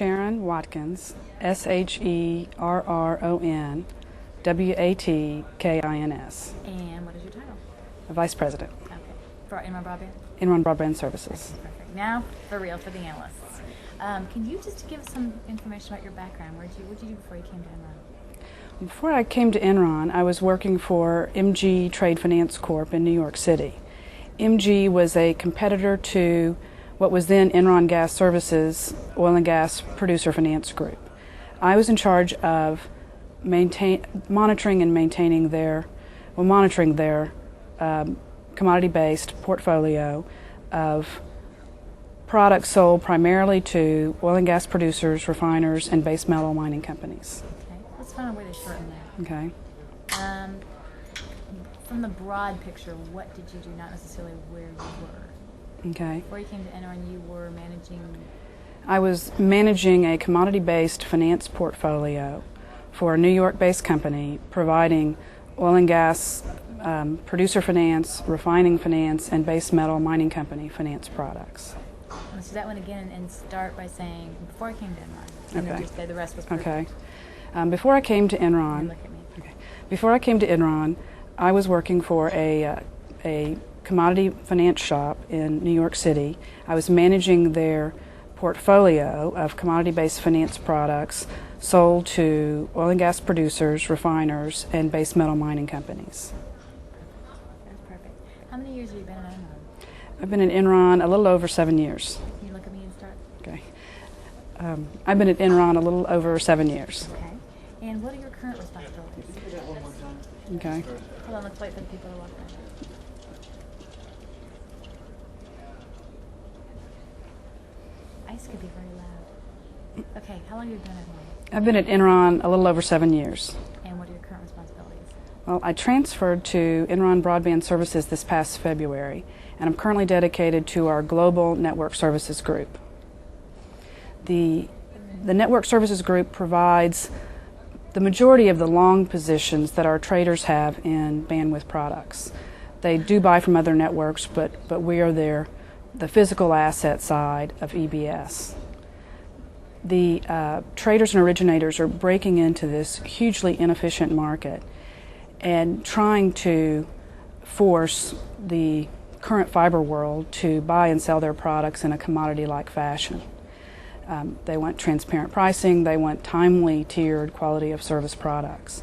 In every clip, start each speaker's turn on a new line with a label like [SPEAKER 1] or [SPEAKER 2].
[SPEAKER 1] Sherron Watkins, Sherron Watkins.
[SPEAKER 2] And what is your title?
[SPEAKER 1] Vice President.
[SPEAKER 2] Okay. For Enron Broadband?
[SPEAKER 1] Enron Broadband Services.
[SPEAKER 2] Okay, perfect. Now, for real, for the analysts. Can you just give us some information about your background? What did you do before you came to Enron?
[SPEAKER 1] Before I came to Enron, I was working for MG Trade Finance Corp. In New York City. MG was a competitor to what was then Enron Gas Services Oil and Gas Producer Finance Group. I was in charge of monitoring and maintaining their commodity-based portfolio of products sold primarily to oil and gas producers, refiners, and base metal mining companies.
[SPEAKER 2] Okay, let's find a way to shorten that.
[SPEAKER 1] Okay.
[SPEAKER 2] From the broad picture, what did you do, not necessarily where you were?
[SPEAKER 1] Okay.
[SPEAKER 2] Before you came to Enron, you were managing...
[SPEAKER 1] I was managing a commodity-based finance portfolio for a New York-based company providing oil and gas producer finance, refining finance, and base metal mining company finance products.
[SPEAKER 2] So that one again, and start by saying, before I came to Enron, and then just say the rest was perfect.
[SPEAKER 1] Okay. Before I came to Enron,
[SPEAKER 2] Look at me.
[SPEAKER 1] okay. Before I came to Enron, I was working for a commodity finance shop in New York City. I was managing their portfolio of commodity-based finance products sold to oil and gas producers, refiners, and base metal mining companies.
[SPEAKER 2] That's perfect. How many years have you been at Enron?
[SPEAKER 1] I've been at Enron a little over 7 years.
[SPEAKER 2] Can you look at me and start?
[SPEAKER 1] Okay. I've been at Enron a little over 7 years.
[SPEAKER 2] Okay. And what are your current responsibilities?
[SPEAKER 1] Okay.
[SPEAKER 2] Hold on, let's wait for the people to walk by. Ice could be very loud. Okay, how long have you been at Enron?
[SPEAKER 1] I've been at Enron a little over 7 years.
[SPEAKER 2] And what are your current responsibilities?
[SPEAKER 1] Well, I transferred to Enron Broadband Services this past February, and I'm currently dedicated to our Global Network Services Group. The Network Services Group provides the majority of the long positions that our traders have in bandwidth products. They do buy from other networks, but we are the physical asset side of EBS. The traders and originators are breaking into this hugely inefficient market and trying to force the current fiber world to buy and sell their products in a commodity-like fashion. They want transparent pricing, they want timely, tiered quality of service products.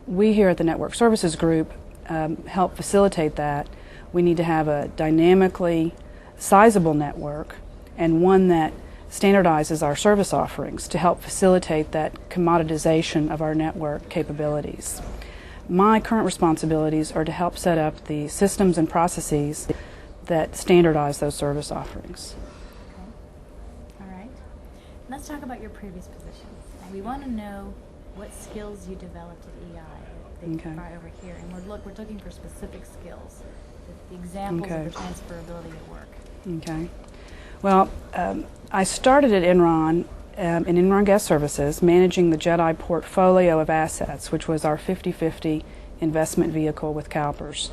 [SPEAKER 1] We here at the Network Services Group help facilitate that. We need to have a dynamically sizable network and one that standardizes our service offerings to help facilitate that commoditization of our network capabilities. My current responsibilities are to help set up the systems and processes that standardize those service offerings.
[SPEAKER 2] Okay. All right. Let's talk about your previous positions. And we want to know what skills you developed at EI that you brought over here. And we're looking for specific skills, the examples of the transferability at work.
[SPEAKER 1] Okay. Well, I started at Enron in Enron Gas Services, managing the JEDI portfolio of assets, which was our 50-50 investment vehicle with CalPERS.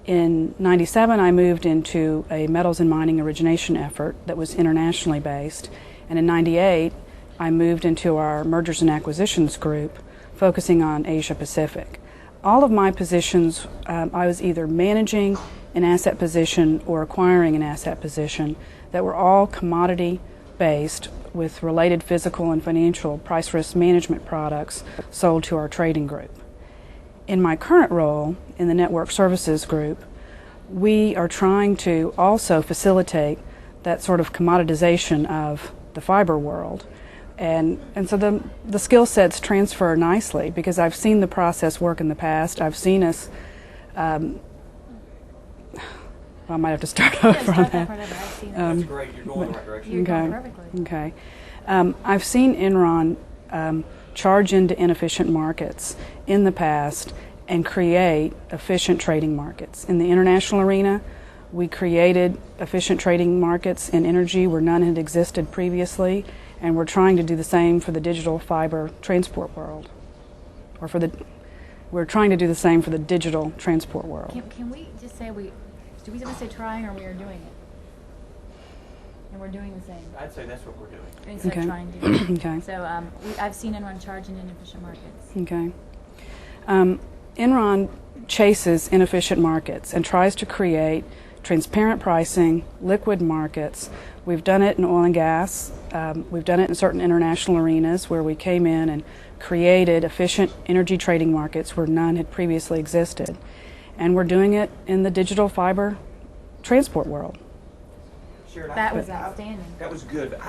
[SPEAKER 1] In '97, I moved into a metals and mining origination effort that was internationally based, and in '98, I moved into our mergers and acquisitions group, focusing on Asia Pacific. All of my positions, I was either managing an asset position or acquiring an asset position that were all commodity-based with related physical and financial price risk management products sold to our trading group. In my current role in the Network Services Group, we are trying to also facilitate that sort of commoditization of the fiber world. And so the skill sets transfer nicely because I've seen the process work in the past. I've seen us I might have to start over on that.
[SPEAKER 3] That's great. You're going the right direction.
[SPEAKER 2] You're going perfectly.
[SPEAKER 1] Okay. I've seen Enron charge into inefficient markets in the past and create efficient trading markets. In the international arena, we created efficient trading markets in energy where none had existed previously, and we're trying to do the same for the digital fiber transport world, or we're trying to do the same for the digital transport world.
[SPEAKER 2] Can we just say do we say trying or we are doing it? And we're doing the same.
[SPEAKER 3] I'd say that's what we're doing.
[SPEAKER 2] Instead
[SPEAKER 1] Okay.
[SPEAKER 2] of trying to.
[SPEAKER 1] Okay.
[SPEAKER 2] So I've seen Enron charge in inefficient markets.
[SPEAKER 1] Okay. Enron chases inefficient markets and tries to create transparent pricing, liquid markets. We've done it in oil and gas. We've done it in certain international arenas where we came in and created efficient energy trading markets where none had previously existed. And we're doing it in the digital fiber transport world.
[SPEAKER 3] Sherron,
[SPEAKER 2] That was outstanding.
[SPEAKER 3] That was good. But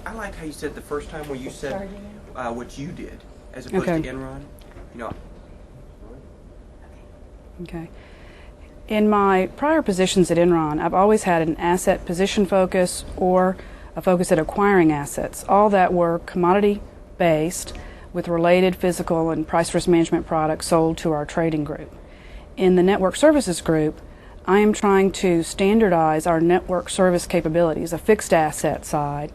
[SPEAKER 3] I like how you said the first time where you said what you did as opposed
[SPEAKER 1] Okay.
[SPEAKER 3] to Enron. You know.
[SPEAKER 1] Okay. In my prior positions at Enron, I've always had an asset position focus or a focus at acquiring assets, all that were commodity-based with related physical and price risk management products sold to our trading group. In the network services group, I am trying to standardize our network service capabilities, a fixed asset side,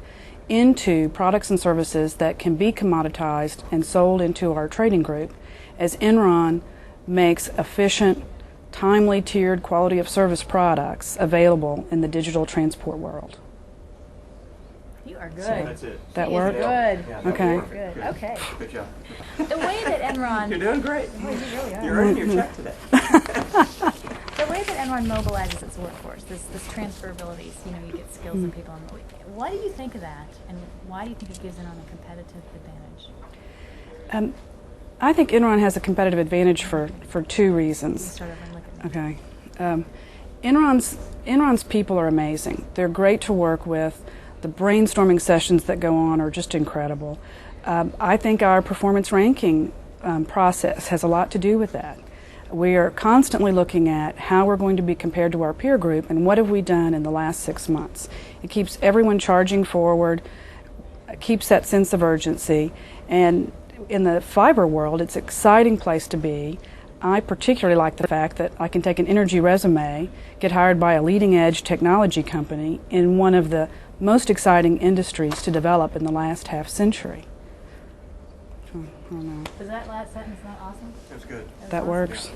[SPEAKER 1] into products and services that can be commoditized and sold into our trading group as Enron makes efficient, timely tiered quality of service products available in the digital transport world.
[SPEAKER 2] You are good.
[SPEAKER 3] So that's it.
[SPEAKER 1] That
[SPEAKER 2] He is
[SPEAKER 1] work?
[SPEAKER 2] Good.
[SPEAKER 3] Yeah, that
[SPEAKER 1] Okay.
[SPEAKER 3] was perfect.
[SPEAKER 2] Good. Okay.
[SPEAKER 3] Good job.
[SPEAKER 2] The way that Enron.
[SPEAKER 3] You're doing great.
[SPEAKER 2] Well, you really are.
[SPEAKER 3] You're earning your check today.
[SPEAKER 2] The way that Enron mobilizes its workforce, this transferability, you get skills and people. What do you think of that, and why do you think it gives Enron a competitive advantage?
[SPEAKER 1] I think Enron has a competitive advantage for two
[SPEAKER 2] You
[SPEAKER 1] reasons.
[SPEAKER 2] start over and look at me.
[SPEAKER 1] Okay. Enron's people are amazing. They're great to work with. The brainstorming sessions that go on are just incredible. I think our performance ranking process has a lot to do with that. We are constantly looking at how we're going to be compared to our peer group and what have we done in the last 6 months. It keeps everyone charging forward, keeps that sense of urgency, and in the fiber world, it's an exciting place to be. I particularly like the fact that I can take an energy resume, get hired by a leading-edge technology company in one of the most exciting industries to develop in the last half century. I don't know.
[SPEAKER 2] Was that last sentence not awesome?
[SPEAKER 3] That was good.
[SPEAKER 1] That
[SPEAKER 2] awesome.
[SPEAKER 1] works.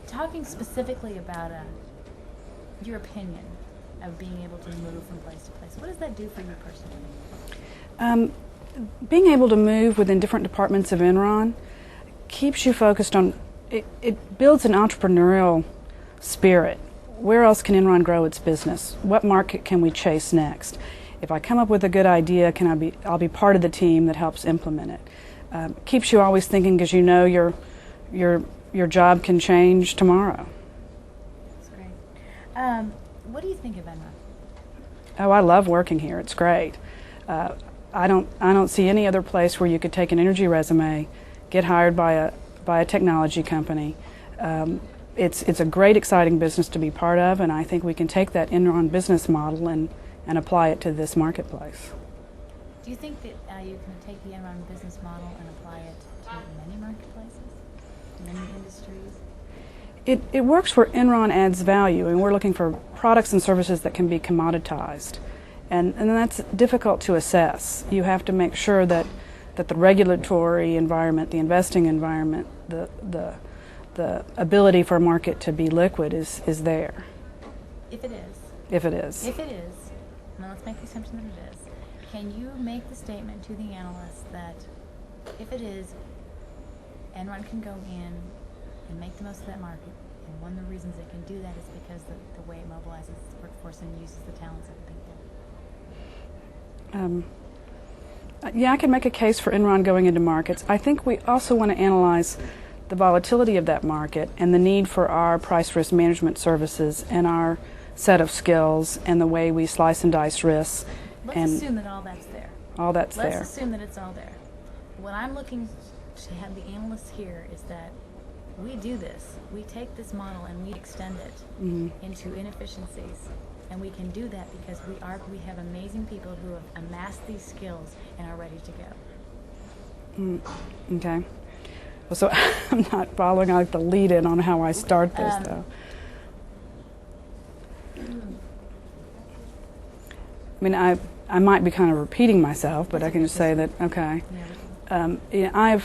[SPEAKER 2] Talking specifically about your opinion of being able to move from place to place, what does that do for you personally?
[SPEAKER 1] Being able to move within different departments of Enron keeps you focused on, it builds an entrepreneurial spirit. Where else can Enron grow its business? What market can we chase next? If I come up with a good idea, I'll be part of the team that helps implement it. Keeps you always thinking because you know your job can change tomorrow.
[SPEAKER 2] That's great. What do you think of Enron?
[SPEAKER 1] Oh, I love working here. It's great. I don't see any other place where you could take an energy resume, get hired by a technology company. It's a great, exciting business to be part of, and I think we can take that Enron business model and apply it to this marketplace.
[SPEAKER 2] Do you think that you can take the Enron business model and apply it to many marketplaces, many industries?
[SPEAKER 1] It works where Enron adds value, and we're looking for products and services that can be commoditized. And that's difficult to assess. You have to make sure that the regulatory environment, the investing environment, the ability for a market to be liquid is there.
[SPEAKER 2] If it is.
[SPEAKER 1] If it is.
[SPEAKER 2] If it is, now let's make the assumption that it is. Can you make the statement to the analysts that if it is, Enron can go in and make the most of that market, and one of the reasons it can do that is because the way it mobilizes its workforce and uses the talents of the people?
[SPEAKER 1] Yeah, I can make a case for Enron going into markets. I think we also want to analyze the volatility of that market and the need for our price risk management services and our set of skills and the way we slice and dice risks.
[SPEAKER 2] Let's assume that all that's there.
[SPEAKER 1] All that's
[SPEAKER 2] Let's
[SPEAKER 1] there.
[SPEAKER 2] assume that it's all there. What I'm looking to have the analysts hear is that we do this. We take this model and we extend it into inefficiencies. And we can do that because we have amazing people who have amassed these skills and are ready to go.
[SPEAKER 1] Okay. Well, so I'm not following the lead in on how I start this, though. I mean, I might be kind of repeating myself, but I can just say that, okay. I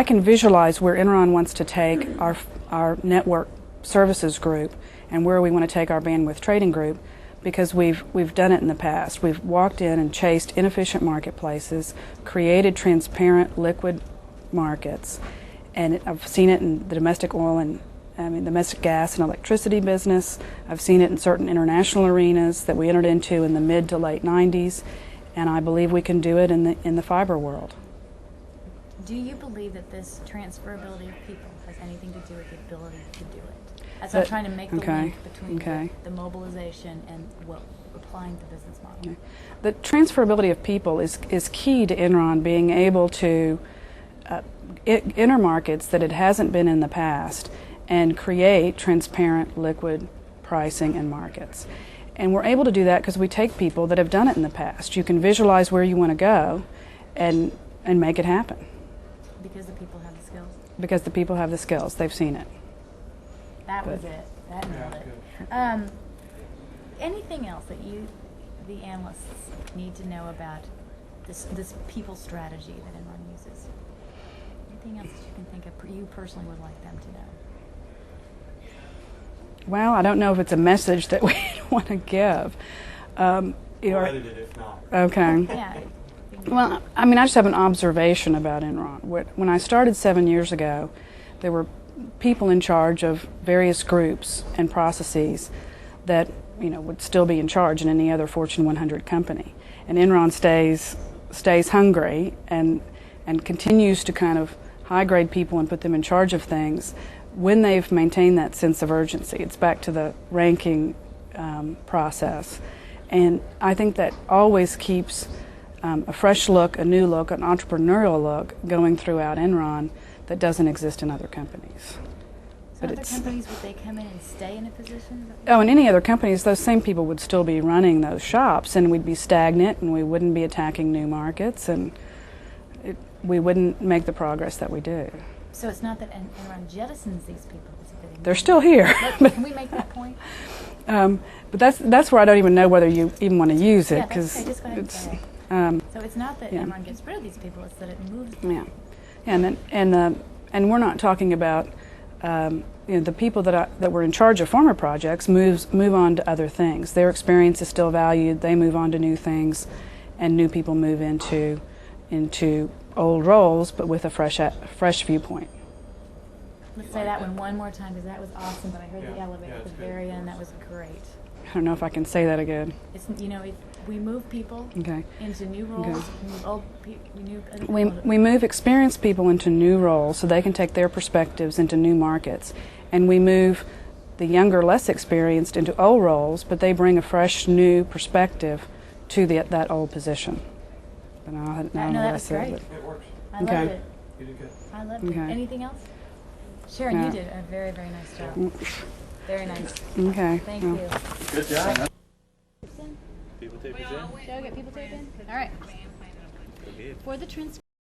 [SPEAKER 1] can visualize where Enron wants to take our network services group and where we want to take our bandwidth trading group, because we've done it in the past. We've walked in and chased inefficient marketplaces, created transparent liquid markets, and I've seen it in the domestic oil and domestic gas and electricity business. I've seen it in certain international arenas that we entered into in the mid to late 90s, and I believe we can do it in the fiber world.
[SPEAKER 2] Do you believe that this transferability of people has anything to do with the ability to do it? As I'm trying to make the link between the mobilization and applying the business model.
[SPEAKER 1] Okay. The transferability of people is key to Enron being able to enter markets that it hasn't been in the past and create transparent liquid pricing and markets. And we're able to do that because we take people that have done it in the past. You can visualize where you want to go and make it happen.
[SPEAKER 2] Because the people have the skills?
[SPEAKER 1] Because the people have the skills. They've seen it.
[SPEAKER 2] That was it. That nailed it. Anything else that the analysts, need to know about this people strategy that Enron uses? Anything else that you can think of you personally would like them to know?
[SPEAKER 1] Well, I don't know if it's a message that we want to give.
[SPEAKER 4] We'll edit it if not.
[SPEAKER 1] Okay.
[SPEAKER 2] Yeah.
[SPEAKER 1] Well, I just have an observation about Enron. When I started 7 years ago, there were people in charge of various groups and processes that would still be in charge in any other Fortune 100 company. And Enron stays hungry and continues to kind of high grade people and put them in charge of things when they've maintained that sense of urgency. It's back to the ranking process. And I think that always keeps a fresh look, a new look, an entrepreneurial look going throughout Enron that doesn't exist in other companies.
[SPEAKER 2] So other companies, would they come in and stay in a position?
[SPEAKER 1] Oh, in any other companies, those same people would still be running those shops, and we'd be stagnant, and we wouldn't be attacking new markets, and we wouldn't make the progress that we do.
[SPEAKER 2] So it's not that Enron jettisons these people.
[SPEAKER 1] They're still here.
[SPEAKER 2] Can we make that point?
[SPEAKER 1] But that's where I don't even know whether you even want to use it, because
[SPEAKER 2] just go ahead and say it. So it's not that Enron gets rid of these people; it's that it moves them.
[SPEAKER 1] Yeah, and we're not talking about the people that were in charge of former projects move on to other things. Their experience is still valued. They move on to new things, and new people move into old roles, but with a fresh viewpoint.
[SPEAKER 2] Let's say that one more time, because that was awesome. But I heard the elevator at the very end. That was great.
[SPEAKER 1] I don't know if I can say that again.
[SPEAKER 2] It's we move people into new roles.
[SPEAKER 1] We move experienced people into new roles so they can take their perspectives into new markets, and we move the younger, less experienced into old roles, but they bring a fresh, new perspective to that old position. But I don't know
[SPEAKER 2] that was great.
[SPEAKER 4] It works.
[SPEAKER 2] I loved it.
[SPEAKER 4] You did good.
[SPEAKER 2] I loved it. Anything else? Sherron, you did a very, very nice job. Very nice.
[SPEAKER 1] Okay.
[SPEAKER 2] Thank you.
[SPEAKER 4] Good job.
[SPEAKER 5] People tape is in?
[SPEAKER 2] Joe, get people tape in? All right. For the transfer.